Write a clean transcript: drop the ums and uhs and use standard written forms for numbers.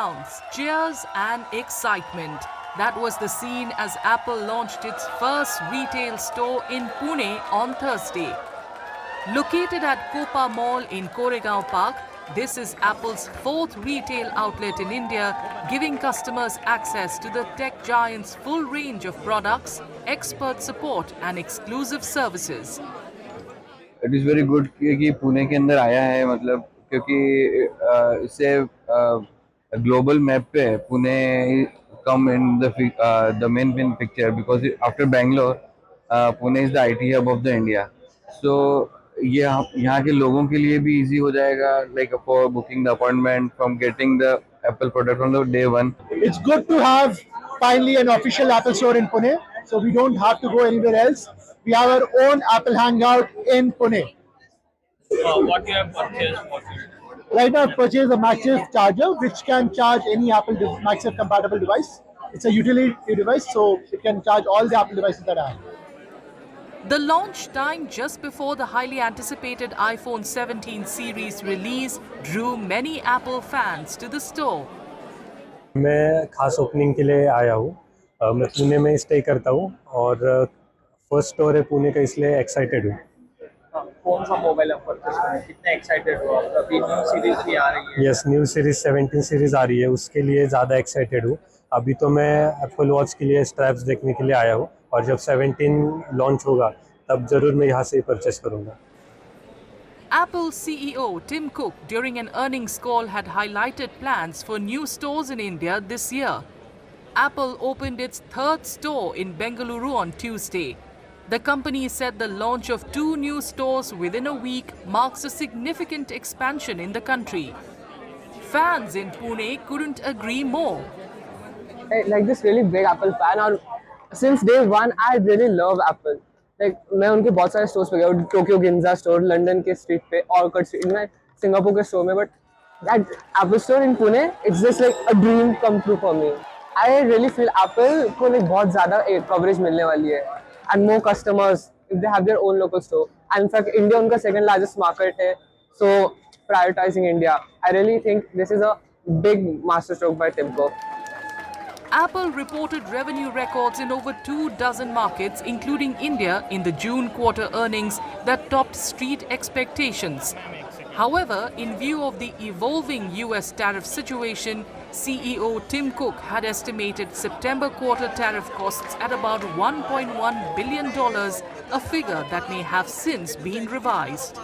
sounds, cheers and excitement. That was the scene as Apple launched its first retail store in Pune on Thursday. Located at Copa Mall in Koregaon Park, this is Apple's fourth retail outlet in India, giving customers access to the tech giant's full range of products, expert support and exclusive services. It is very good कि पुणे के अंदर आया है, मतलब क्योंकि इससे global map पे Pune come in the main picture because after Bangalore Pune is the IT hub of the India. So ये यहाँ के लोगों के लिए भी इजी हो जाएगा, like for booking the appointment, from getting the Apple product on the day one. It's good to have finally an official Apple store in Pune, so we don't have to go anywhere else. We have our own Apple Hangout in Pune. What you have purchased? Right now, I've purchased a MagSafe charger, which can charge any Apple MagSafe compatible device. It's a utility device, so it can charge all the Apple devices that I have. The launch time just before the highly anticipated iPhone 17 series release drew many Apple fans to the store. मैं खास opening के लिए आया हूँ. मैं पुणे में stay करता हूँ और फर्स्ट स्टोर है पुणे का, इसलिए एक्साइटेड हूँ. कौन सा मोबाइल आप परचेस करें, कितने एक्साइटेड हो आप? अभी न्यू सीरीज भी आ रही है. यस, न्यू सीरीज 17 सीरीज आ रही है, उसके लिए ज़्यादा एक्साइटेड हूँ. अभी तो मैं एप्पल वॉच के लिए स्ट्रैप्स देखने के लिए आया हूँ और जब 17 लॉन्च होगा तब ज़रूर मैं यहाँ से ही परचेस करूँगा. Apple CEO Tim Cook during an earnings call had highlighted plans for new stores in India this year. Apple opened its third store in Bengaluru on Tuesday. The company said the launch of 2 new stores within a week marks a significant expansion in the country. Fans in Pune couldn't agree more. Like this really big Apple fan, और since day one I really love Apple. Like मैं उनके बहुत सारे stores पे गया हूँ, Tokyo Ginza store, London के street पे, ऑर्किड स्ट्रीट में, सिंगापुर के स्टोर में, but that Apple store in Pune it's just like a dream come true for me. I really feel Apple को लाइक बहुत ज़्यादा कवरेज मिलने वाली है and more customers if they have their own local store. And in fact India उनका second largest market है, so prioritising India. I really think this is a big master stroke by Tim Cook. Apple reported revenue records in over 24 markets, including India, in the June quarter earnings that topped street expectations. However, in view of the evolving US tariff situation, CEO Tim Cook had estimated September quarter tariff costs at about $1.1 billion, a figure that may have since been revised.